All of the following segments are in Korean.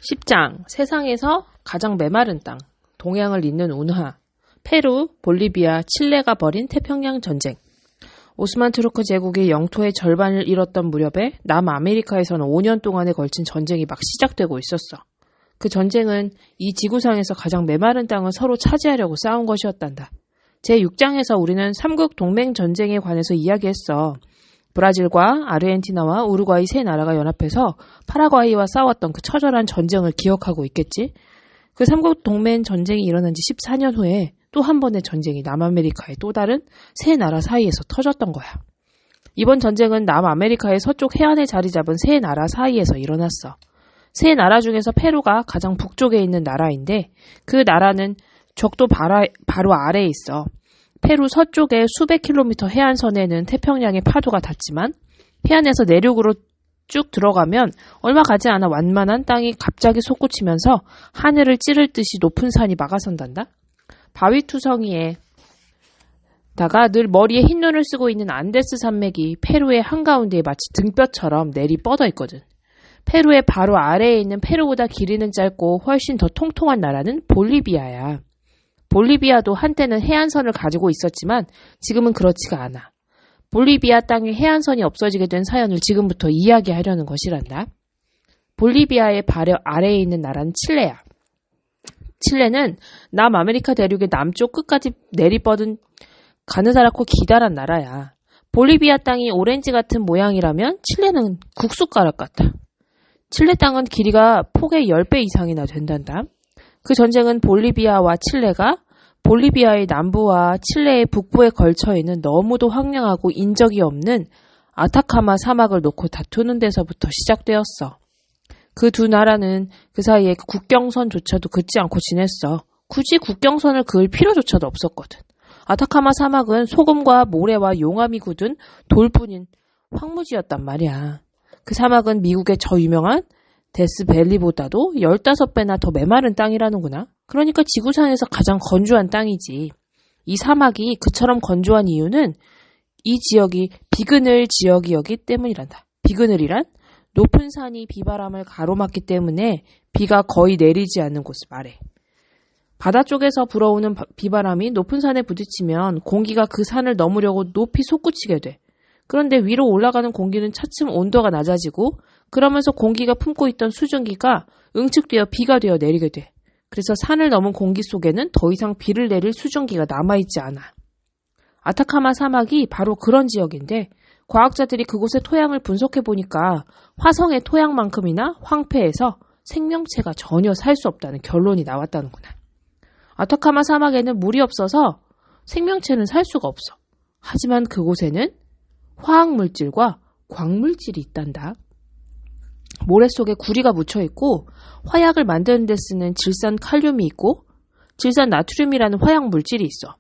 10장 세상에서 가장 메마른 땅, 동양을 잇는 운하, 페루, 볼리비아, 칠레가 벌인 태평양 전쟁. 오스만 투르크 제국이 영토의 절반을 잃었던 무렵에 남아메리카에서는 5년 동안에 걸친 전쟁이 막 시작되고 있었어. 그 전쟁은 이 지구상에서 가장 메마른 땅을 서로 차지하려고 싸운 것이었단다. 제6장에서 우리는 삼국 동맹 전쟁에 관해서 이야기했어. 브라질과 아르헨티나와 우루과이 세 나라가 연합해서 파라과이와 싸웠던 그 처절한 전쟁을 기억하고 있겠지? 그 삼국 동맹 전쟁이 일어난 지 14년 후에 또 한 번의 전쟁이 남아메리카의 또 다른 세 나라 사이에서 터졌던 거야. 이번 전쟁은 남아메리카의 서쪽 해안에 자리 잡은 세 나라 사이에서 일어났어. 세 나라 중에서 페루가 가장 북쪽에 있는 나라인데 그 나라는 적도 바로 아래에 있어. 페루 서쪽의 수백 킬로미터 해안선에는 태평양의 파도가 닿지만 해안에서 내륙으로 쭉 들어가면 얼마 가지 않아 완만한 땅이 갑자기 솟구치면서 하늘을 찌를 듯이 높은 산이 막아선단다. 바위투성이에다가 늘 머리에 흰 눈을 쓰고 있는 안데스 산맥이 페루의 한가운데에 마치 등뼈처럼 내리 뻗어 있거든. 페루의 바로 아래에 있는 페루보다 길이는 짧고 훨씬 더 통통한 나라는 볼리비아야. 볼리비아도 한때는 해안선을 가지고 있었지만 지금은 그렇지가 않아. 볼리비아 땅에 해안선이 없어지게 된 사연을 지금부터 이야기하려는 것이란다. 볼리비아의 바로 아래에 있는 나라는 칠레야. 칠레는 남아메리카 대륙의 남쪽 끝까지 내리뻗은 가느다랗고 기다란 나라야. 볼리비아 땅이 오렌지 같은 모양이라면 칠레는 국숫가락 같아. 칠레 땅은 길이가 폭의 10배 이상이나 된단다. 그 전쟁은 볼리비아와 칠레가 볼리비아의 남부와 칠레의 북부에 걸쳐있는 너무도 황량하고 인적이 없는 아타카마 사막을 놓고 다투는 데서부터 시작되었어. 그 두 나라는 그 사이에 국경선조차도 긋지 않고 지냈어. 굳이 국경선을 그을 필요조차도 없었거든. 아타카마 사막은 소금과 모래와 용암이 굳은 돌뿐인 황무지였단 말이야. 그 사막은 미국의 저 유명한 데스밸리보다도 15배나 더 메마른 땅이라는구나. 그러니까 지구상에서 가장 건조한 땅이지. 이 사막이 그처럼 건조한 이유는 이 지역이 비그늘 지역이었기 때문이란다. 비그늘이란 높은 산이 비바람을 가로막기 때문에 비가 거의 내리지 않는 곳을 말해. 바다 쪽에서 불어오는 비바람이 높은 산에 부딪히면 공기가 그 산을 넘으려고 높이 솟구치게 돼. 그런데 위로 올라가는 공기는 차츰 온도가 낮아지고 그러면서 공기가 품고 있던 수증기가 응축되어 비가 되어 내리게 돼. 그래서 산을 넘은 공기 속에는 더 이상 비를 내릴 수증기가 남아있지 않아. 아타카마 사막이 바로 그런 지역인데 과학자들이 그곳의 토양을 분석해보니까 화성의 토양만큼이나 황폐해서 생명체가 전혀 살 수 없다는 결론이 나왔다는구나. 아타카마 사막에는 물이 없어서 생명체는 살 수가 없어. 하지만 그곳에는 화학물질과 광물질이 있단다. 모래 속에 구리가 묻혀있고 화약을 만드는 데 쓰는 질산 칼륨이 있고 질산 나트륨이라는 화학 물질이 있어.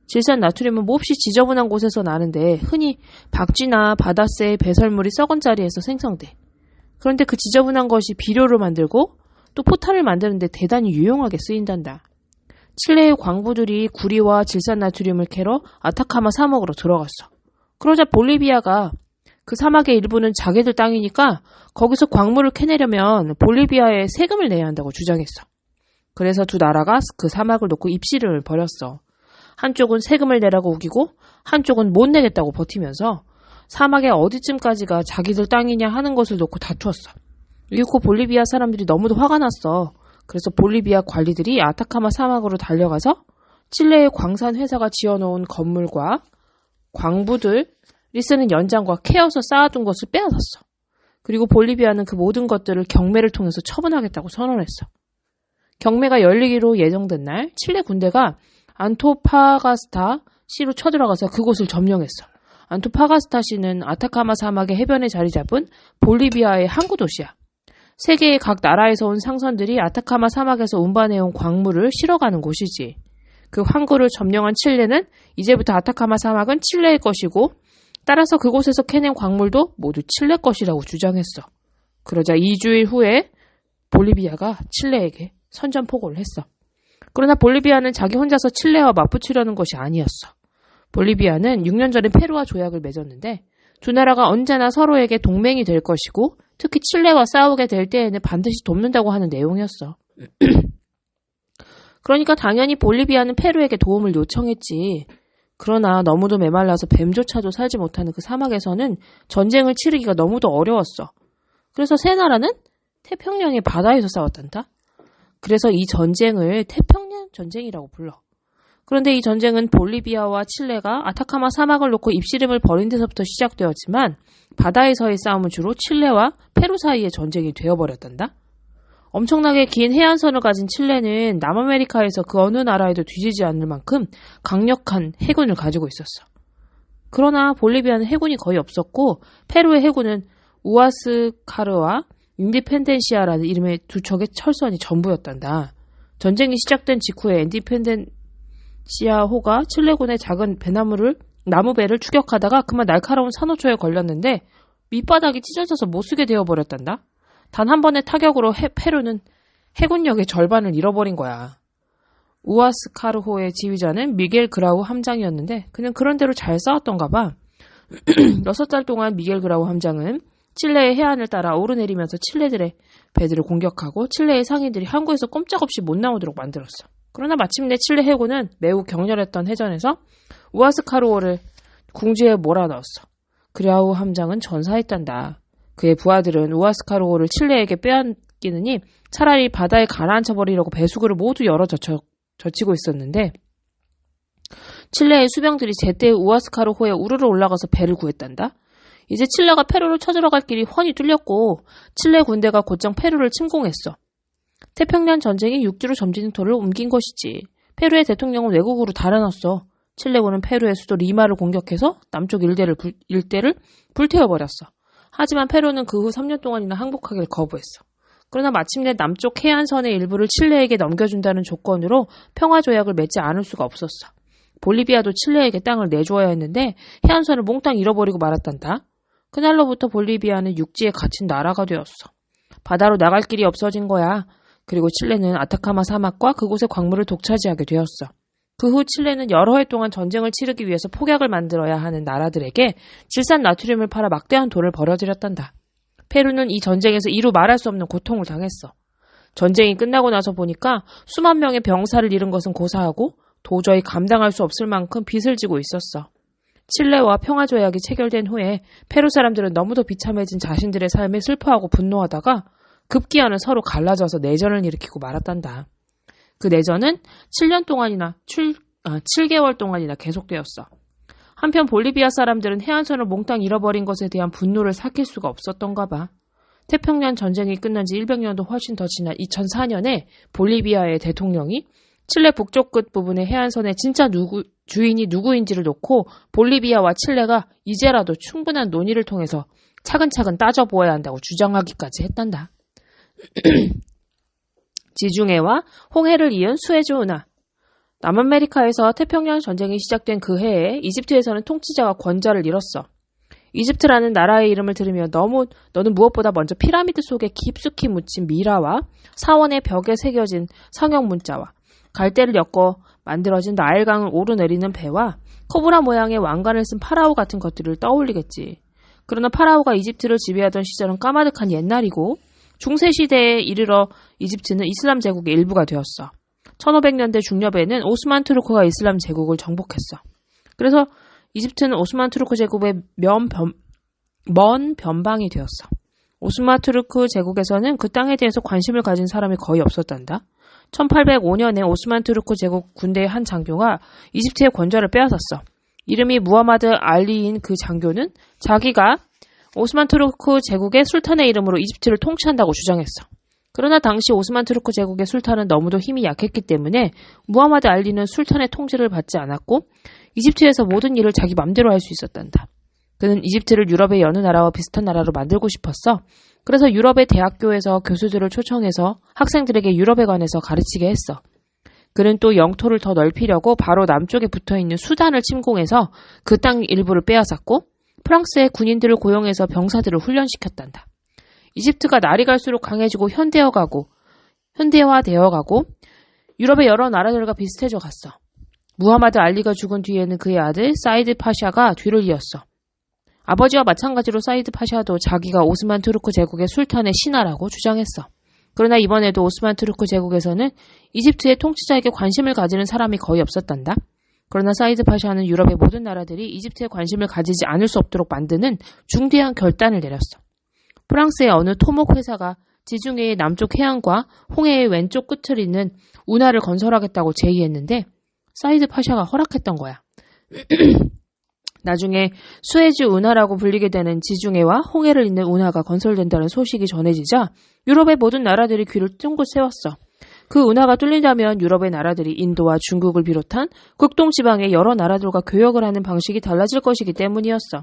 질산 나트륨은 몹시 지저분한 곳에서 나는데 흔히 박쥐나 바다새의 배설물이 썩은 자리에서 생성돼. 그런데 그 지저분한 것이 비료를 만들고 또 포탄을 만드는 데 대단히 유용하게 쓰인단다. 칠레의 광부들이 구리와 질산 나트륨을 캐러 아타카마 사막으로 들어갔어. 그러자 볼리비아가 그 사막의 일부는 자기들 땅이니까 거기서 광물을 캐내려면 볼리비아에 세금을 내야 한다고 주장했어. 그래서 두 나라가 그 사막을 놓고 입씨름을 벌였어. 한쪽은 세금을 내라고 우기고 한쪽은 못 내겠다고 버티면서 사막의 어디쯤까지가 자기들 땅이냐 하는 것을 놓고 다투었어. 이윽고 볼리비아 사람들이 너무도 화가 났어. 그래서 볼리비아 관리들이 아타카마 사막으로 달려가서 칠레의 광산 회사가 지어놓은 건물과 광부들이 쓰는 연장과 캐어서 쌓아둔 것을 빼앗았어. 그리고 볼리비아는 그 모든 것들을 경매를 통해서 처분하겠다고 선언했어. 경매가 열리기로 예정된 날 칠레 군대가 안토파가스타 시로 쳐들어가서 그곳을 점령했어. 안토파가스타 시는 아타카마 사막의 해변에 자리 잡은 볼리비아의 항구 도시야. 세계의 각 나라에서 온 상선들이 아타카마 사막에서 운반해온 광물을 실어가는 곳이지. 그 항구를 점령한 칠레는 이제부터 아타카마 사막은 칠레의 것이고 따라서 그곳에서 캐낸 광물도 모두 칠레 것이라고 주장했어. 그러자 2주일 후에 볼리비아가 칠레에게 선전포고를 했어. 그러나 볼리비아는 자기 혼자서 칠레와 맞붙으려는 것이 아니었어. 볼리비아는 6년 전에 페루와 조약을 맺었는데 두 나라가 언제나 서로에게 동맹이 될 것이고 특히 칠레와 싸우게 될 때에는 반드시 돕는다고 하는 내용이었어. 그러니까 당연히 볼리비아는 페루에게 도움을 요청했지. 그러나 너무도 메말라서 뱀조차도 살지 못하는 그 사막에서는 전쟁을 치르기가 너무도 어려웠어. 그래서 세 나라는 태평양의 바다에서 싸웠단다. 그래서 이 전쟁을 태평양 전쟁이라고 불러. 그런데 이 전쟁은 볼리비아와 칠레가 아타카마 사막을 놓고 입씨름을 벌인 데서부터 시작되었지만 바다에서의 싸움은 주로 칠레와 페루 사이의 전쟁이 되어버렸단다. 엄청나게 긴 해안선을 가진 칠레는 남아메리카에서 그 어느 나라에도 뒤지지 않을 만큼 강력한 해군을 가지고 있었어. 그러나 볼리비아는 해군이 거의 없었고 페루의 해군은 우아스카르와 인디펜덴시아라는 이름의 두 척의 철선이 전부였단다. 전쟁이 시작된 직후에 인디펜덴시아호가 칠레군의 작은 나무배를 추격하다가 그만 날카로운 산호초에 걸렸는데 밑바닥이 찢어져서 못쓰게 되어버렸단다. 단 한 번의 타격으로 페루는 해군력의 절반을 잃어버린 거야. 우아스카르호의 지휘자는 미겔 그라우 함장이었는데 그는 그런 대로 잘 싸웠던가 봐. 6달 동안 미겔 그라우 함장은 칠레의 해안을 따라 오르내리면서 칠레들의 배들을 공격하고 칠레의 상인들이 항구에서 꼼짝없이 못 나오도록 만들었어. 그러나 마침내 칠레 해군은 매우 격렬했던 해전에서 우아스카르호를 궁지에 몰아넣었어. 그라우 함장은 전사했단다. 그의 부하들은 우아스카르호를 칠레에게 빼앗기느니 차라리 바다에 가라앉혀버리려고 배수구를 모두 열어 젖히고 있었는데 칠레의 수병들이 제때 우아스카르호에 우르르 올라가서 배를 구했단다. 이제 칠레가 페루를 쳐들어갈 길이 훤히 뚫렸고 칠레 군대가 곧장 페루를 침공했어. 태평양 전쟁이 육지로 점진토를 옮긴 것이지. 페루의 대통령은 외국으로 달아났어. 칠레군은 페루의 수도 리마를 공격해서 남쪽 일대를 불태워버렸어. 하지만 페루는 그 후 3년 동안이나 항복하기를 거부했어. 그러나 마침내 남쪽 해안선의 일부를 칠레에게 넘겨준다는 조건으로 평화조약을 맺지 않을 수가 없었어. 볼리비아도 칠레에게 땅을 내주어야 했는데 해안선을 몽땅 잃어버리고 말았단다. 그날로부터 볼리비아는 육지에 갇힌 나라가 되었어. 바다로 나갈 길이 없어진 거야. 그리고 칠레는 아타카마 사막과 그곳의 광물을 독차지하게 되었어. 그 후 칠레는 여러 해 동안 전쟁을 치르기 위해서 폭약을 만들어야 하는 나라들에게 질산 나트륨을 팔아 막대한 돈을 벌어들였단다. 페루는 이 전쟁에서 이루 말할 수 없는 고통을 당했어. 전쟁이 끝나고 나서 보니까 수만 명의 병사를 잃은 것은 고사하고 도저히 감당할 수 없을 만큼 빚을 지고 있었어. 칠레와 평화조약이 체결된 후에 페루 사람들은 너무도 비참해진 자신들의 삶에 슬퍼하고 분노하다가 급기야는 서로 갈라져서 내전을 일으키고 말았단다. 그 내전은 7개월 동안이나 계속되었어. 한편 볼리비아 사람들은 해안선을 몽땅 잃어버린 것에 대한 분노를 삭힐 수가 없었던가 봐. 태평양 전쟁이 끝난 지 100년도 훨씬 더 지난 2004년에 볼리비아의 대통령이 칠레 북쪽 끝 부분의 해안선의 진짜 주인이 누구인지를 놓고 볼리비아와 칠레가 이제라도 충분한 논의를 통해서 차근차근 따져보아야 한다고 주장하기까지 했단다. 지중해와 홍해를 이은 수에즈 운하. 남아메리카에서 태평양 전쟁이 시작된 그 해에 이집트에서는 통치자가 권좌를 잃었어. 이집트라는 나라의 이름을 들으며 너는 무엇보다 먼저 피라미드 속에 깊숙이 묻힌 미라와 사원의 벽에 새겨진 성형 문자와 갈대를 엮어 만들어진 나일강을 오르내리는 배와 코브라 모양의 왕관을 쓴 파라오 같은 것들을 떠올리겠지. 그러나 파라오가 이집트를 지배하던 시절은 까마득한 옛날이고 중세시대에 이르러 이집트는 이슬람 제국의 일부가 되었어. 1500년대 중엽에는 오스만 투르크가 이슬람 제국을 정복했어. 그래서 이집트는 오스만 투르크 제국의 먼 변방이 되었어. 오스만 투르크 제국에서는 그 땅에 대해서 관심을 가진 사람이 거의 없었단다. 1805년에 오스만 투르크 제국 군대의 한 장교가 이집트의 권좌를 빼앗았어. 이름이 무하마드 알리인 그 장교는 자기가 오스만 투르크 제국의 술탄의 이름으로 이집트를 통치한다고 주장했어. 그러나 당시 오스만 투르크 제국의 술탄은 너무도 힘이 약했기 때문에 무하마드 알리는 술탄의 통치를 받지 않았고 이집트에서 모든 일을 자기 맘대로 할 수 있었단다. 그는 이집트를 유럽의 여느 나라와 비슷한 나라로 만들고 싶었어. 그래서 유럽의 대학교에서 교수들을 초청해서 학생들에게 유럽에 관해서 가르치게 했어. 그는 또 영토를 더 넓히려고 바로 남쪽에 붙어있는 수단을 침공해서 그 땅 일부를 빼앗았고 프랑스의 군인들을 고용해서 병사들을 훈련시켰단다. 이집트가 날이 갈수록 강해지고 현대화되어가고 유럽의 여러 나라들과 비슷해져 갔어. 무하마드 알리가 죽은 뒤에는 그의 아들 사이드 파샤가 뒤를 이었어. 아버지와 마찬가지로 사이드 파샤도 자기가 오스만 투르크 제국의 술탄의 신하라고 주장했어. 그러나 이번에도 오스만 투르크 제국에서는 이집트의 통치자에게 관심을 가지는 사람이 거의 없었단다. 그러나 사이드 파샤는 유럽의 모든 나라들이 이집트에 관심을 가지지 않을 수 없도록 만드는 중대한 결단을 내렸어. 프랑스의 어느 토목 회사가 지중해의 남쪽 해안과 홍해의 왼쪽 끝을 잇는 운하를 건설하겠다고 제의했는데 사이드 파샤가 허락했던 거야. 나중에 수에즈 운하라고 불리게 되는 지중해와 홍해를 잇는 운하가 건설된다는 소식이 전해지자 유럽의 모든 나라들이 귀를 쫑긋 세웠어. 그 운하가 뚫린다면 유럽의 나라들이 인도와 중국을 비롯한 극동지방의 여러 나라들과 교역을 하는 방식이 달라질 것이기 때문이었어.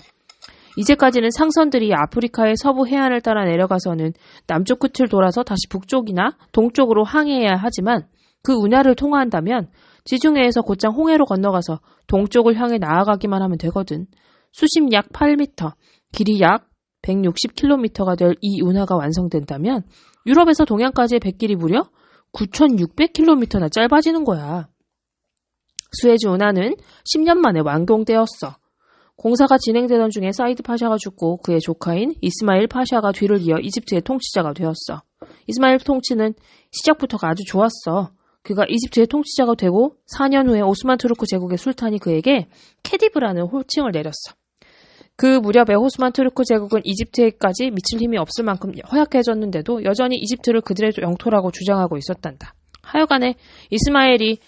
이제까지는 상선들이 아프리카의 서부 해안을 따라 내려가서는 남쪽 끝을 돌아서 다시 북쪽이나 동쪽으로 항해해야 하지만 그 운하를 통과한다면 지중해에서 곧장 홍해로 건너가서 동쪽을 향해 나아가기만 하면 되거든. 수심 약 8m, 길이 약 160km가 될 이 운하가 완성된다면 유럽에서 동양까지의 백길이 무려 9,600km나 짧아지는 거야. 수에즈 운하는 10년 만에 완공되었어. 공사가 진행되던 중에 사이드 파샤가 죽고 그의 조카인 이스마일 파샤가 뒤를 이어 이집트의 통치자가 되었어. 이스마일 통치는 시작부터가 아주 좋았어. 그가 이집트의 통치자가 되고 4년 후에 오스만 투르크 제국의 술탄이 그에게 캐디브라는 호칭을 내렸어. 그 무렵에 오스만 투르크 제국은 이집트에까지 미칠 힘이 없을 만큼 허약해졌는데도 여전히 이집트를 그들의 영토라고 주장하고 있었단다. 하여간에 이스마엘이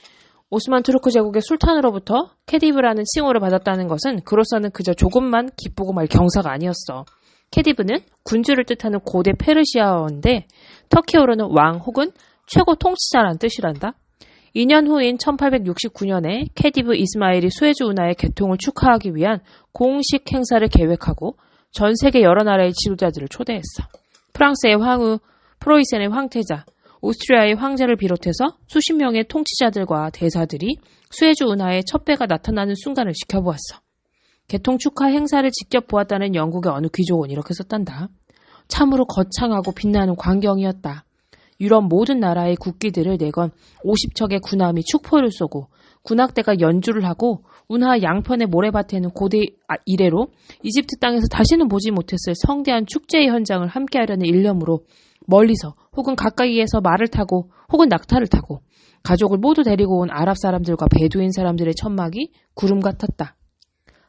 오스만 투르크 제국의 술탄으로부터 캐디브라는 칭호를 받았다는 것은 그로서는 그저 조금만 기쁘고 말 경사가 아니었어. 캐디브는 군주를 뜻하는 고대 페르시아어인데 터키어로는 왕 혹은 최고 통치자란 뜻이란다. 2년 후인 1869년에 캐디브 이스마일이 수에즈 운하의 개통을 축하하기 위한 공식 행사를 계획하고 전 세계 여러 나라의 지도자들을 초대했어. 프랑스의 황후, 프로이센의 황태자, 오스트리아의 황제를 비롯해서 수십 명의 통치자들과 대사들이 수에즈 운하의 첫 배가 나타나는 순간을 지켜보았어. 개통 축하 행사를 직접 보았다는 영국의 어느 귀족은 이렇게 썼단다. 참으로 거창하고 빛나는 광경이었다. 유럽 모든 나라의 국기들을 내건 50척의 군함이 축포를 쏘고 군악대가 연주를 하고 운하 양편의 모래밭에는 고대 이래로 이집트 땅에서 다시는 보지 못했을 성대한 축제의 현장을 함께하려는 일념으로 멀리서 혹은 가까이에서 말을 타고 혹은 낙타를 타고 가족을 모두 데리고 온 아랍 사람들과 베두인 사람들의 천막이 구름 같았다.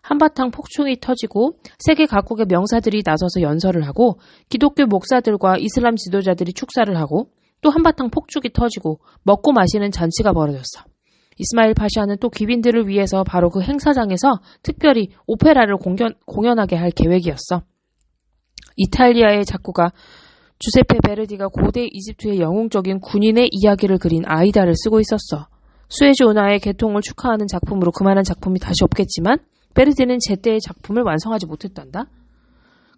한바탕 폭풍이 터지고 세계 각국의 명사들이 나서서 연설을 하고 기독교 목사들과 이슬람 지도자들이 축사를 하고 또 한바탕 폭죽이 터지고 먹고 마시는 잔치가 벌어졌어. 이스마일 파샤는 또 귀빈들을 위해서 바로 그 행사장에서 특별히 오페라를 공연하게 할 계획이었어. 이탈리아의 작곡가 주세페 베르디가 고대 이집트의 영웅적인 군인의 이야기를 그린 아이다를 쓰고 있었어. 수에즈 운하의 개통을 축하하는 작품으로 그만한 작품이 다시 없겠지만 베르디는 제때의 작품을 완성하지 못했단다.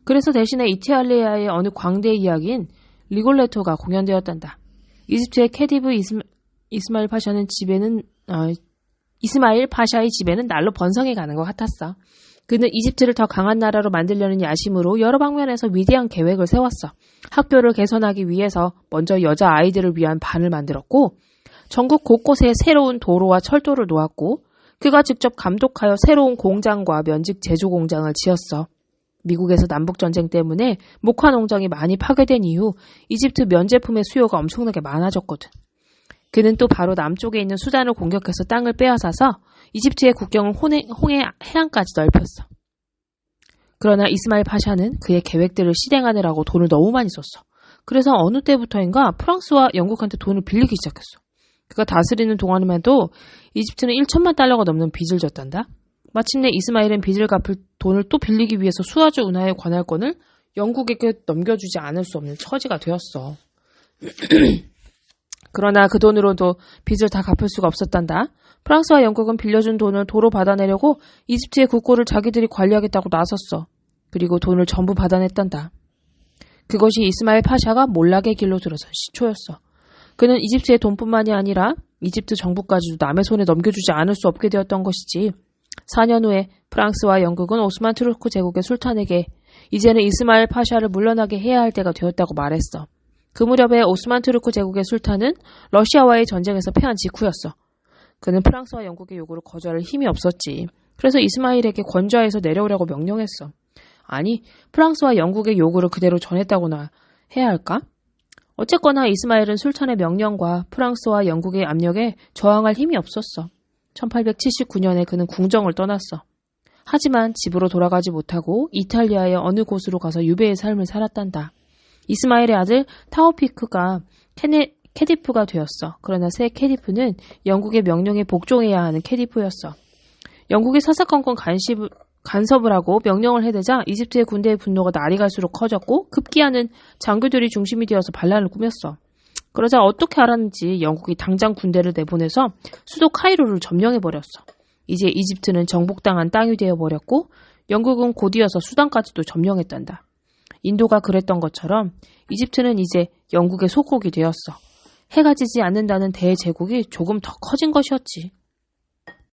그래서 대신에 이탈리아의 어느 광대의 이야기인 리골레토가 공연되었단다. 이집트의 캐디브 이스마일 파샤의 집에는 날로 번성해 가는 것 같았어. 그는 이집트를 더 강한 나라로 만들려는 야심으로 여러 방면에서 위대한 계획을 세웠어. 학교를 개선하기 위해서 먼저 여자 아이들을 위한 반을 만들었고 전국 곳곳에 새로운 도로와 철도를 놓았고 그가 직접 감독하여 새로운 공장과 면직 제조 공장을 지었어. 미국에서 남북전쟁 때문에 목화 농장이 많이 파괴된 이후 이집트 면제품의 수요가 엄청나게 많아졌거든. 그는 또 바로 남쪽에 있는 수단을 공격해서 땅을 빼앗아서 이집트의 국경을 홍해 해안까지 넓혔어. 그러나 이스마일 파샤는 그의 계획들을 실행하느라고 돈을 너무 많이 썼어. 그래서 어느 때부터인가 프랑스와 영국한테 돈을 빌리기 시작했어. 그가 다스리는 동안에도 이집트는 1천만 달러가 넘는 빚을 졌단다. 마침내 이스마일은 빚을 갚을 돈을 또 빌리기 위해서 수아즈 운하의 관할권을 영국에게 넘겨주지 않을 수 없는 처지가 되었어. 그러나 그 돈으로도 빚을 다 갚을 수가 없었단다. 프랑스와 영국은 빌려준 돈을 도로 받아내려고 이집트의 국고를 자기들이 관리하겠다고 나섰어. 그리고 돈을 전부 받아냈단다. 그것이 이스마일 파샤가 몰락의 길로 들어선 시초였어. 그는 이집트의 돈뿐만이 아니라 이집트 정부까지도 남의 손에 넘겨주지 않을 수 없게 되었던 것이지. 4년 후에 프랑스와 영국은 오스만 투르크 제국의 술탄에게 이제는 이스마일 파샤를 물러나게 해야 할 때가 되었다고 말했어. 그 무렵에 오스만 투르크 제국의 술탄은 러시아와의 전쟁에서 패한 직후였어. 그는 프랑스와 영국의 요구를 거절할 힘이 없었지. 그래서 이스마일에게 권좌에서 내려오라고 명령했어. 아니, 프랑스와 영국의 요구를 그대로 전했다고나 해야 할까? 어쨌거나 이스마엘은 술탄의 명령과 프랑스와 영국의 압력에 저항할 힘이 없었어. 1879년에 그는 궁정을 떠났어. 하지만 집으로 돌아가지 못하고 이탈리아의 어느 곳으로 가서 유배의 삶을 살았단다. 이스마엘의 아들 타오피크가 캐디프가 되었어. 그러나 새 캐디프는 영국의 명령에 복종해야 하는 캐디프였어. 영국이 사사건건 간섭을 하고 명령을 해대자 이집트의 군대의 분노가 날이 갈수록 커졌고 급기야는 장교들이 중심이 되어서 반란을 꾸몄어. 그러자 어떻게 알았는지 영국이 당장 군대를 내보내서 수도 카이로를 점령해버렸어. 이제 이집트는 정복당한 땅이 되어버렸고 영국은 곧이어서 수단까지도 점령했단다. 인도가 그랬던 것처럼 이집트는 이제 영국의 속국이 되었어. 해가 지지 않는다는 대제국이 조금 더 커진 것이었지.